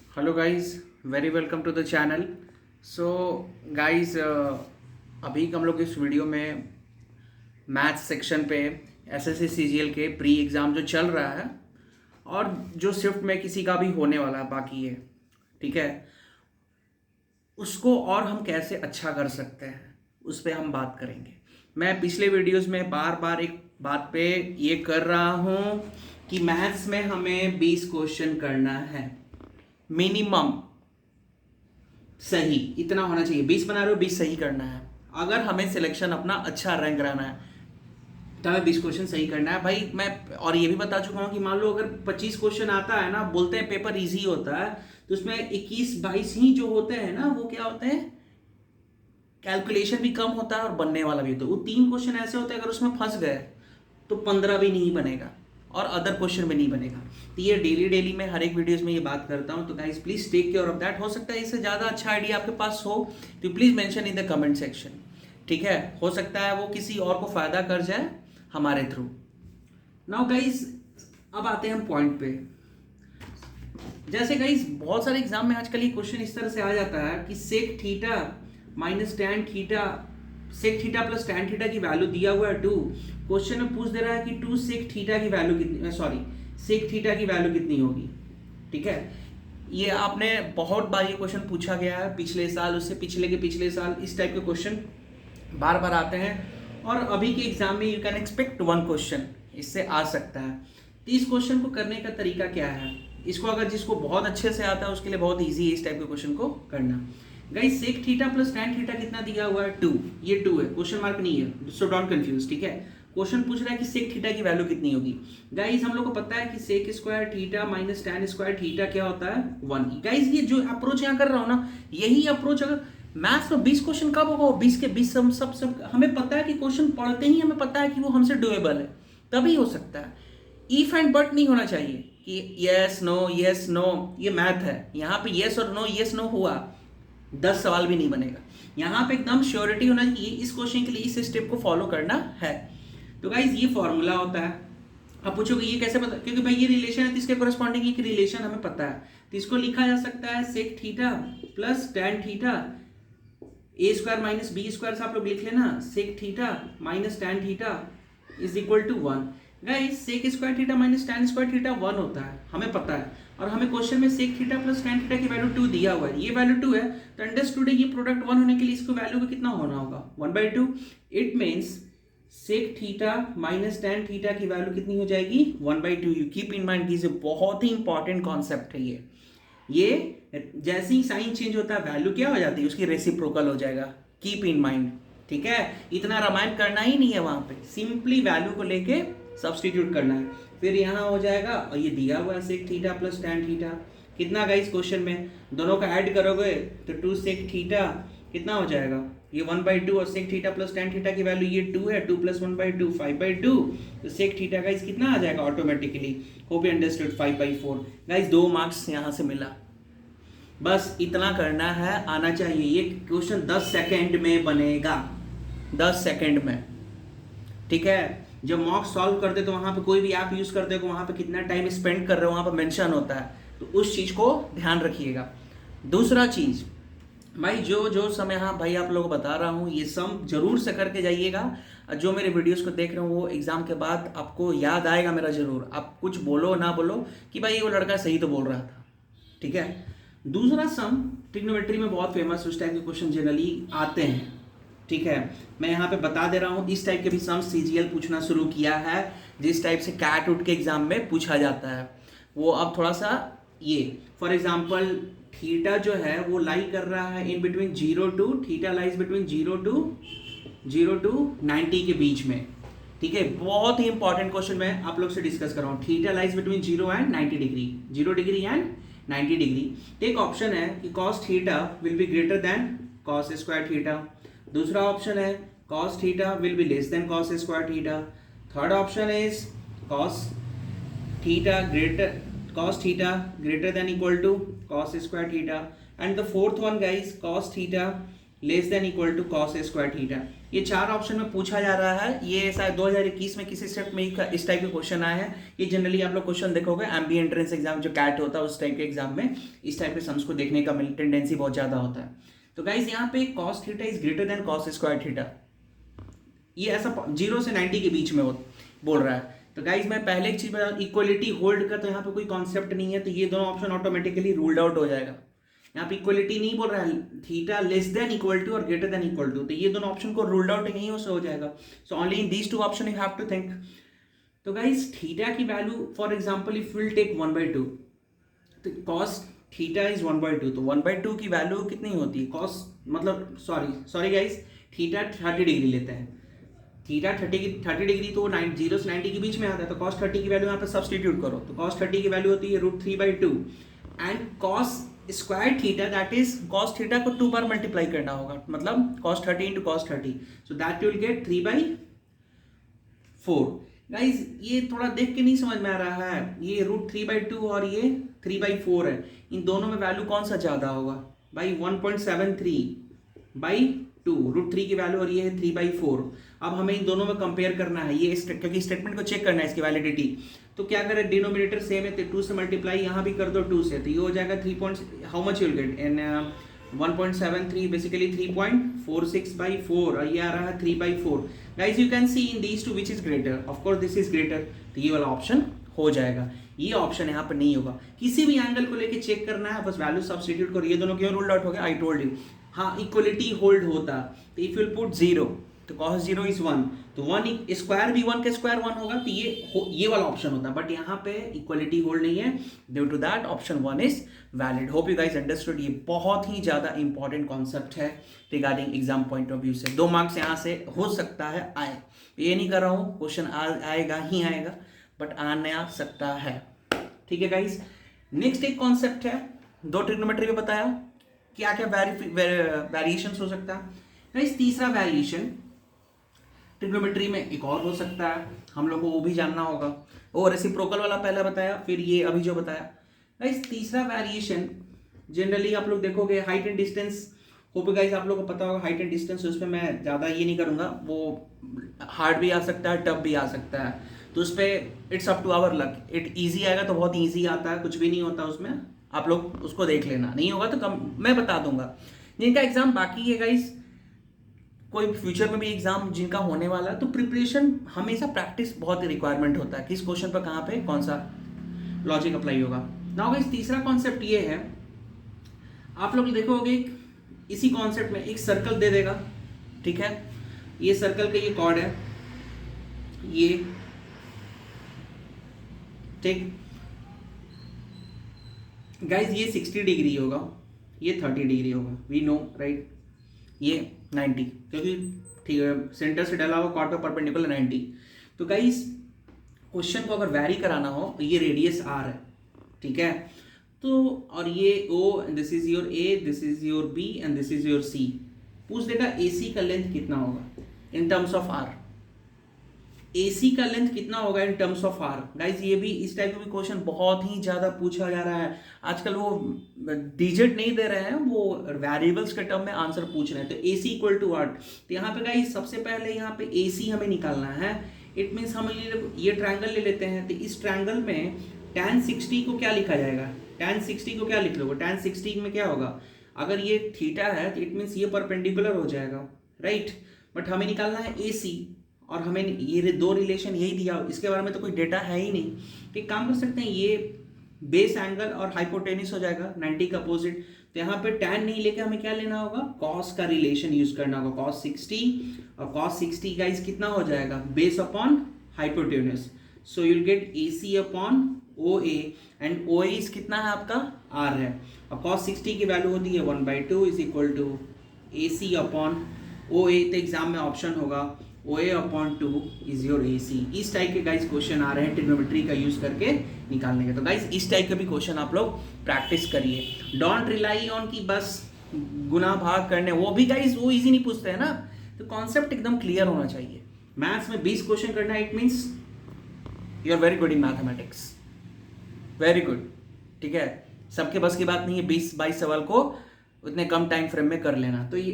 Hello guys, very welcome to the channel. So guys, अभी हम लोग इस वीडियो में मैथ्स सेक्शन पे एसएससी सीजीएल के प्री एग्ज़ाम जो चल रहा है और जो शिफ्ट में किसी का भी होने वाला है बाकी है, ठीक है, उसको और हम कैसे अच्छा कर सकते हैं उस पर हम बात करेंगे। मैं पिछले वीडियोस में बार बार एक बात पे ये कर रहा हूँ कि मैथ्स में हमें 20 क्वेश्चन करना है मिनिमम। सही इतना होना चाहिए, 20 बना रहे हो 20 सही करना है। अगर हमें सिलेक्शन अपना अच्छा रैंक रहना है तो हमें 20 क्वेश्चन सही करना है भाई। मैं और ये भी बता चुका हूँ कि मान लो अगर 25 क्वेश्चन आता है ना, बोलते हैं पेपर इजी होता है, तो उसमें 21-22 ही जो होते हैं ना, वो क्या होते हैं, कैलकुलेशन भी कम होता है और बनने वाला भी होता है। वो 3 क्वेश्चन ऐसे होते हैं अगर उसमें फंस गए तो 15 भी नहीं बनेगा और अदर क्वेश्चन भी नहीं बनेगा। तो ये डेली डेली मैं हर एक वीडियोस में ये बात करता हूँ। तो guys please take care of that. हो सकता है इससे ज़्यादा अच्छा आइडिया आपके पास हो तो please mention in the comment section, ठीक है। हो सकता है वो किसी और को फ़ायदा कर जाए हमारे थ्रू। नाउ गाइस, अब आते हैं हम पॉइंट पे। जैसे गाइस बहुत सारे एग्जाम में आजकल ये क्वेश्चन इस तरह से आ जाता है कि sec theta minus tan theta, sec theta plus tan theta की वैल्यू दिया हुआ है 2। क्वेश्चन में पूछ दे रहा है कि 2 सेक थीटा की वैल्यू कितनी, सॉरी सेक थीटा की वैल्यू कितनी होगी, ठीक है। ये आपने बहुत बार ये क्वेश्चन पूछा गया है, पिछले साल, उससे पिछले के पिछले साल, इस टाइप के क्वेश्चन बार बार आते हैं। और अभी के एग्जाम में यू कैन एक्सपेक्ट 1 क्वेश्चन इससे आ सकता है। तो इस क्वेश्चन को करने का तरीका क्या है, इसको अगर जिसको बहुत अच्छे से आता है उसके लिए बहुत ईजी है इस टाइप के क्वेश्चन को करना। Guys sec theta plus tan theta कितना दिया हुआ है 2, ये 2 है, क्वेश्चन मार्क नहीं है, सो डोंट कंफ्यूज, ठीक है। क्वेश्चन पूछ रहा है कि सेक थीटा की वैल्यू कितनी होगी। गाइस हम लोग को पता है कि sec square theta minus tan square theta क्या होता है 1। गाइस ये जो अप्रोच यहाँ कर रहा हूँ ना, यही अप्रोच अगर मैथ्स में 20 क्वेश्चन कब होगा, 20 के 20 सब हमें पता है कि क्वेश्चन पढ़ते ही हमें पता है कि वो हमसे डुएबल है, तभी हो सकता है। इफ एंड बट नहीं होना चाहिए कि यस नो, ये मैथ है, यहाँ पे यस और नो, यस नो हुआ 10 सवाल भी नहीं बनेगा। यहाँ पे एकदम श्योरिटी होना चाहिए इस क्वेश्चन के लिए इस स्टेप को फॉलो करना है। तो गाइज ये फॉर्मूला होता है। अब पूछोगे ये कैसे पता, क्योंकि भाई ये रिलेशन है तो इसके कोरस्पॉन्डिंग एक रिलेशन हमें पता है। तो इसको लिखा जा सकता है sec theta plus tan theta A square minus B square से आप लोग लिख लेना, sec theta minus tan theta is equal to 1। Guys sec square theta minus tan square theta 1 होता है, हमें पता है। और हमें क्वेश्चन में sec theta plus tan theta की वैल्यू 2 दिया हुआ है, ये वैल्यू 2 है, तो अंडरस्टूड है ये प्रोडक्ट 1 होने के लिए इसको वैल्यू को कितना होना होगा 1/2। It means sec theta minus tan theta की वैल्यू कितनी हो जाएगी 1/2। You keep in mind, this बहुत ही इंपॉर्टेंट कॉन्सेप्ट है ये जैसे ही साइन चेंज होता है वैल्यू क्या हो जाती है, उसकी रेसिप्रोकल हो जाएगा। कीप इन माइंड, ठीक है। इतना रामायण करना ही नहीं है वहां पे, सिंपली वैल्यू को लेके सब्सटीट्यूट करना है, फिर यहाँ हो जाएगा। और ये दिया हुआ है sec theta plus tan theta कितना गाइस, क्वेश्चन में दोनों का ऐड करोगे तो 2 सेक थीटा कितना हो जाएगा, ये 1/2, और sec theta plus tan theta की वैल्यू ये 2 है, 2 प्लस 1/2 5/2, तो सेक थीटा गाइस कितना आ जाएगा automatically, hope you understood 5/4। Guys 2 marks यहाँ से मिला, बस इतना करना है, आना चाहिए। ये क्वेश्चन 10 सेकेंड में बनेगा, 10 सेकेंड में, ठीक है। जब मॉक सॉल्व करते तो वहां पे कोई भी ऐप यूज करते हो, वहां पे कितना टाइम स्पेंड कर रहे हो वहां पे मेंशन होता है, तो उस चीज को ध्यान रखिएगा। दूसरा चीज भाई, जो समय हाँ भाई आप लोगों को बता रहा हूँ, ये सम जरूर से करके जाइएगा। जो मेरे वीडियोस को देख रहे हो वो एग्जाम के बाद आपको याद आएगा मेरा जरूर। आप कुछ बोलो ना बोलो कि भाई वो लड़का सही तो बोल रहा था, ठीक है। दूसरा सम ट्रिग्नोमेट्री में बहुत फेमस, उस टाइप के क्वेश्चन जनरली आते हैं, ठीक है। मैं यहाँ पे बता दे रहा हूँ, इस टाइप के भी सम सीजीएल पूछना शुरू किया है, जिस टाइप से कैट उठ के एग्जाम में पूछा जाता है वो अब थोड़ा सा ये, फॉर एग्जांपल थीटा जो है वो लाई कर रहा है in between 0 to, theta lies between 0 to 90 के बीच में, ठीक है। बहुत ही इंपॉर्टेंट क्वेश्चन मैं आप लोग से डिस्कस कर रहा हूँ। Theta lies between 0 and 90 degree, 0 degree and 90 degree. एक ऑप्शन है कि cos theta will be greater than cos square theta, दूसरा ऑप्शन है cos theta will be less than cos square theta, third option is cos theta greater than equal to cos square theta, and the fourth one guys cos theta less than equal to cos square theta. ये 4 option में पूछा जा रहा है। ये शायद 2021 में किसी स्टेप में इस टाइप के क्वेश्चन आए हैं। ये जनरली आप लोग क्वेश्चन देखोगे एमबी एंट्रेंस एग्जाम जो कैट होता है उस टाइप के एग्जाम में इस टाइप के सम्स को देखने का टेंडेंसी बहुत ज़्यादा होता है। तो गाइज यहाँ पे cos theta is greater than cos square theta, ये ऐसा 0 से 90 के बीच में बोल रहा है। तो गाइज मैं पहले एक चीज बता, इक्वलिटी होल्ड का तो यहाँ पे कोई कॉन्सेप्ट नहीं है, तो ये दोनों ऑप्शन ऑटोमेटिकली रूल्ड आउट हो जाएगा। यहाँ पे इक्वलिटी नहीं बोल रहा है, theta less than equal to और ग्रेटर देन इक्वल टू, तो ये दोनों ऑप्शन को रूल्ड आउट यहीं से हो जाएगा। So only in these 2 option you have to think. तो गाइज थीटा की value for example if will take 1/2, तो कॉस थीटा इज 1/2, तो 1/2 की वैल्यू कितनी होती है कॉस, मतलब सॉरी गाइज, थीटा 30 डिग्री लेते हैं, थीटा 30 डिग्री तो 0 से 90 के बीच में आता है, तो cos 30 की वैल्यू यहाँ पे सब्सटीट्यूट करो, तो cos 30 की वैल्यू होती है √3/2 and cos square theta that is cos theta को 2 बार मल्टीप्लाई करना होगा, मतलब cos 30 into cos 30, so that you will get 3/4। Guys ये थोड़ा देख के नहीं समझ में आ रहा है, ये √3/2 और ये 3/4 है, इन दोनों में वैल्यू कौन सा ज़्यादा होगा भाई, 1.73/2 √3 की वैल्यू और ये है 3/4। अब हमें इन दोनों में कंपेयर करना है, ये क्योंकि स्टेटमेंट को चेक करना है इसकी वैलिडिटी, तो क्या करें, डिनोमिनेटर सेम है तो 2 से मल्टीप्लाई यहाँ भी कर दो 2 से, तो ये हो जाएगा 3 how much you'll get in 1.73 basically 3.46/4 और ये आ रहा है 3/4। Guys you can see in these two which is greater, of course this is greater, तो ये वाला ऑप्शन हो जाएगा। ये ऑप्शन यहाँ पर नहीं होगा, किसी भी एंगल को लेके चेक करना है, बस वैल्यू सब्स्टिट्यूट करो। ये दोनों क्यों रूल्ड आउट हो गया, आई टोल्ड यू। हाँ इक्वलिटी होल्ड होता, तो इफ यू पुट 0 तो cos 0 इज 1, तो 1 स्क्वायर भी 1 के स्क्वायर 1 होगा, तो ये वाला ऑप्शन होता है, बट यहाँ पे इक्वलिटी होल्ड नहीं है, due to that option 1 is valid. Hope you guys understood. ये बहुत ही ज़्यादा इंपॉर्टेंट कॉन्सेप्ट है regarding exam point of view से। 2 मार्क्स यहाँ से हो सकता है आए, ये नहीं कर रहा हूँ क्वेश्चन आएगा ही आएगा, बट आने आ सकता है, ठीक है गाइस। नेक्स्ट एक कॉन्सेप्ट है, 2 ट्रिग्नोमेट्री में बताया क्या क्या वेरिएशन हो सकता है गाइस। तीसरा वेरिएशन ट्रिग्नोमेट्री में एक और हो सकता है, हम लोग को वो भी जानना होगा। और रेसिप्रोकल वाला पहला बताया, फिर ये अभी जो बताया गाइस। तीसरा वेरिएशन जनरली आप लोग देखोगे height and distance, hope guys आप लोग को पता होगा हाइट एंड डिस्टेंस, उस पर मैं ज़्यादा ये नहीं करूँगा, वो हार्ड भी आ सकता है, टफ भी आ सकता है, तो उस पर it's up to our luck. It easy आएगा तो बहुत ईजी आता है, कुछ भी नहीं होता उसमें, आप लोग उसको देख लेना, नहीं होगा तो मैं बता दूंगा। जिनका एग्जाम बाकी है गाइस, कोई फ्यूचर में भी एग्जाम जिनका होने वाला है, तो प्रिपरेशन हमेशा प्रैक्टिस बहुत रिक्वायरमेंट होता है, किस क्वेश्चन पर कहाँ पे कौन सा लॉजिक अप्लाई होगा। नाउ गाइस तीसरा कॉन्सेप्ट ये है, आप लोग देखोगे इसी कॉन्सेप्ट में एक सर्कल दे देगा, ठीक है, ये सर्कल का ये कॉर्ड है, ये ठीक गाइज, ये 60 डिग्री होगा, ये 30 डिग्री होगा, वी नो राइट, ये 90, क्योंकि ठीक है सेंटर से डला हुआ कॉर्ड पे परपेंडिकुलर 90। तो गाइज क्वेश्चन को अगर वैरी कराना हो तो ये रेडियस आर है, ठीक है, तो और ये O, this is your A, this is your B and this is your C. पूछ देगा एसी का लेंथ कितना होगा in terms of R, AC का लेंथ कितना होगा in terms of R. Guys ये भी इस टाइप का भी क्वेश्चन बहुत ही ज़्यादा पूछा जा रहा है आजकल, वो डिजिट नहीं दे रहे हैं, वो वेरिएबल्स के टर्म में आंसर पूछ रहे हैं। तो एसी इक्वल टू व्हाट, तो यहाँ पे गाइज सबसे पहले यहाँ पे एसी हमें निकालना है, इट मीन्स हम ये ट्रायंगल ले लेते हैं, तो इस ट्रायंगल में tan 60 को क्या लिखा जाएगा, tan 60 को क्या लिख लोगे, tan 60 में क्या होगा, अगर ये थीटा है तो इट मीन्स ये परपेंडिकुलर हो जाएगा, राइट, बट हमें निकालना है एसी, और हमें ये 2 रिलेशन यही दिया, इसके बारे में तो कोई डेटा है ही नहीं। तो एक काम कर सकते हैं, ये बेस एंगल और हाइपोटेनिस हो जाएगा 90 का अपोजिट, तो यहाँ पे tan नहीं लेके हमें क्या लेना होगा, cos का रिलेशन यूज करना होगा, cos 60, और cos 60 गाइस कितना हो जाएगा, base upon hypotenuse, so you will get AC upon OA, and OA इस कितना है आपका R है, और cos 60 की वैल्यू होती है 1/2 is equal to AC upon OA, तो एग्जाम में ऑप्शन होगा OA upon 2 is your AC। इस टाइप के गाइस क्वेश्चन आ रहे हैं ट्रिग्नोमेट्री का यूज करके निकालने के, तो गाइस इस टाइप के भी क्वेश्चन आप लोग प्रैक्टिस करिए, डोंट रिलाई ऑन कि बस गुना भाग करने, वो भी गाइस वो इजी नहीं पूछते हैं ना, तो कॉन्सेप्ट एकदम क्लियर होना चाहिए। मैथ्स में 20 क्वेश्चन करना है, it means you are very good in mathematics, very good, ठीक है, सबके बस की बात नहीं है 20-22 सवाल को उतने कम टाइम फ्रेम में कर लेना, तो ये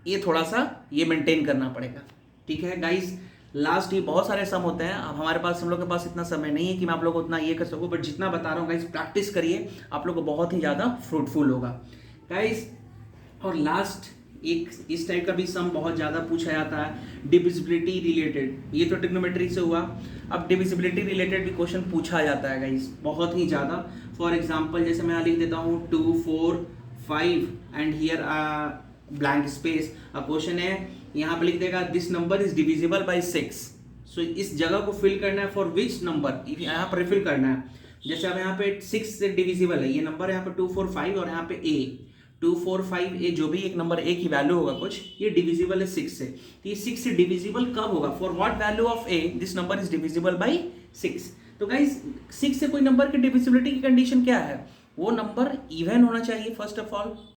ये थोड़ा सा ये मेंटेन करना पड़ेगा। ठीक है गाइस, लास्ट ये बहुत सारे सम होते हैं। अब हमारे पास, हम लोग के पास इतना समय नहीं है कि मैं आप लोग को उतना ये कर सकूँ, बट जितना बता रहा हूँ गाइस प्रैक्टिस करिए, आप लोग को बहुत ही ज़्यादा फ्रूटफुल होगा गाइस। और लास्ट एक इस टाइप का भी सम बहुत ज़्यादा पूछा जाता है, डिविजिबिलिटी रिलेटेड। ये तो ट्रिग्नोमेट्री से हुआ, अब डिविजिबिलिटी रिलेटेड भी क्वेश्चन पूछा जाता है गाइस बहुत ही ज़्यादा। फॉर एग्जांपल जैसे मैं यहाँ लिख देता हूँ 2 4 5 एंड हियर ब्लैंक स्पेस। अब क्वेश्चन है यहाँ पे लिख देगा this number is divisible by 6। सो इस जगह को फिल करना है, फॉर विच नंबर यहाँ पर रिफिल करना है। जैसे अब यहाँ पे 6 से डिविजिबल है ये नंबर, यहाँ पे 2 4 5 और यहाँ पे a 2 4 5 a, जो भी एक नंबर a की वैल्यू होगा कुछ, ये डिविजिबल है 6 से। तो ये 6 से डिविजिबल कब होगा, for what value of a this number is divisible by 6। तो गाइस 6 से कोई नंबर की डिविजिबिलिटी की कंडीशन क्या है, वो नंबर इवन होना चाहिए फर्स्ट ऑफ ऑल।